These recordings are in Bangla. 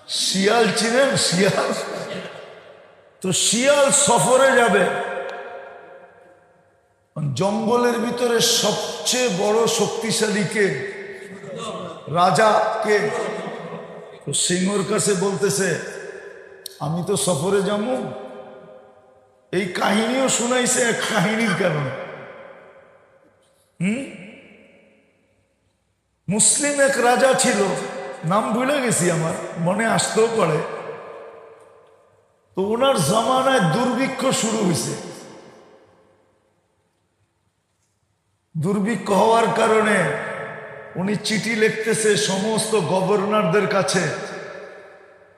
শিয়াল চিনেন? শিয়াল তো শিয়াল সফরে যাবে জঙ্গলের ভিতরে, সবচেয়ে বড় শক্তিশালী কে? রাজা কে? তো সিংহর কাছে বলতেছে আমি তো সফরে যাবো। এই কাহিনীও শুনাইছে এক কাহিনীর কারণে। মুসলিম এক রাজা ছিল, নাম ভুলে গেছি, আমার মনে আসতেও পারে। তো ওনার জামানায় দুর্ভিক্ষ শুরু হয়েছে। দুর্ভিক্ষ হওয়ার কারণে উনি চিঠি লিখতেছে সমস্ত গভর্নরদের কাছে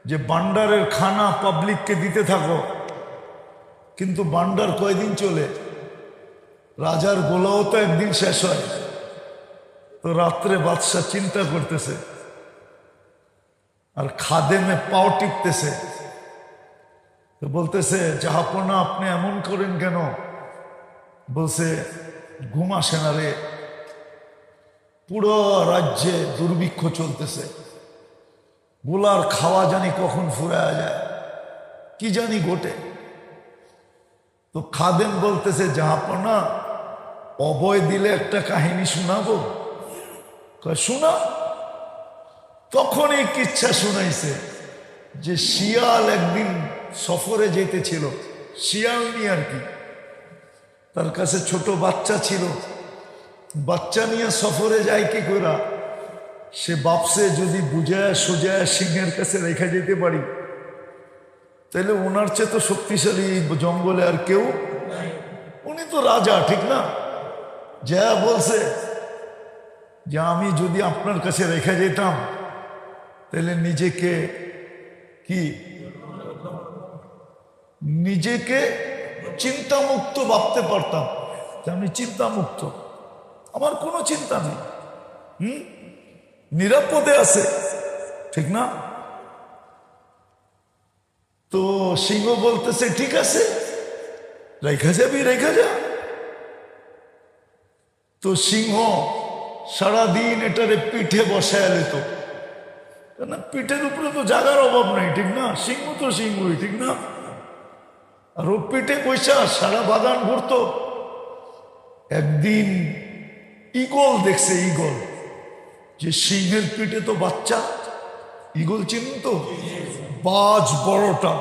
যে ভান্ডারের খানা পাবলিককে দিতে থাকো। কিন্তু ভান্ডার কয়দিন চলে? রাজার গোলাও তো একদিন শেষ হয়। তো রাত্রে বাদশা চিন্তা করতেছে আর খাদেমে পাও টিপতেছে। তো বলতেছে জাহাপনা আপনি এমন করেন কেন? বলছে ঘুম আসে না রে, পুরো রাজ্যে দুর্ভিক্ষ চলতেছে, গোলার খাওয়া জানি কখন ফুরায়া যায়, কি জানি ঘটে। তো খাদেম বলতেছে জাহাপনা অভয় দিলে একটা কাহিনী শোনাবো। শোনা। তখন এই কিচ্ছা শুনাইছে যে শিয়াল একদিন সফরে যেতেছিল, শিয়াল নিয়ে আর কি, তার কাছে ছোট বাচ্চা ছিল, বাচ্চা নিয়ে সফরে যায় কি করে? সে বাপসে যদি বুঝায় সোজায় সিংহের কাছে রেখে যেতে পারি, তাহলে ওনার চেয়ে তো শক্তিশালী জঙ্গলে আর কেউ, উনি তো রাজা, ঠিক না? যা বলছে যে আমি যদি আপনার কাছে রেখে যেতাম তাহলে নিজেকে কি, নিজেকে চিন্তামুক্ত ভাবতে পারতাম যে আমি চিন্তামুক্ত, আমার কোনো চিন্তা নেই, নিরাপদে আছে, ঠিক না? তো সিংহ বলতেছে ঠিক আছে, রেখা যাবি, রেখা যা। তো সিংহ সারাদিন এটারে পিঠে বসায় নিত, কেন পিঠের উপরে তো জায়গার অভাব নেই, ঠিক না? সিংহ তো সিংহই, ঠিক না? আর ও পিঠে পয়সা সারা বাগান ঘুরতো। একদিন ঈগল দেখছে, ঈগল, যে সিংহের পিঠে তো বাচ্চা, ঈগল চিনুন তো, বাজ বড়টা,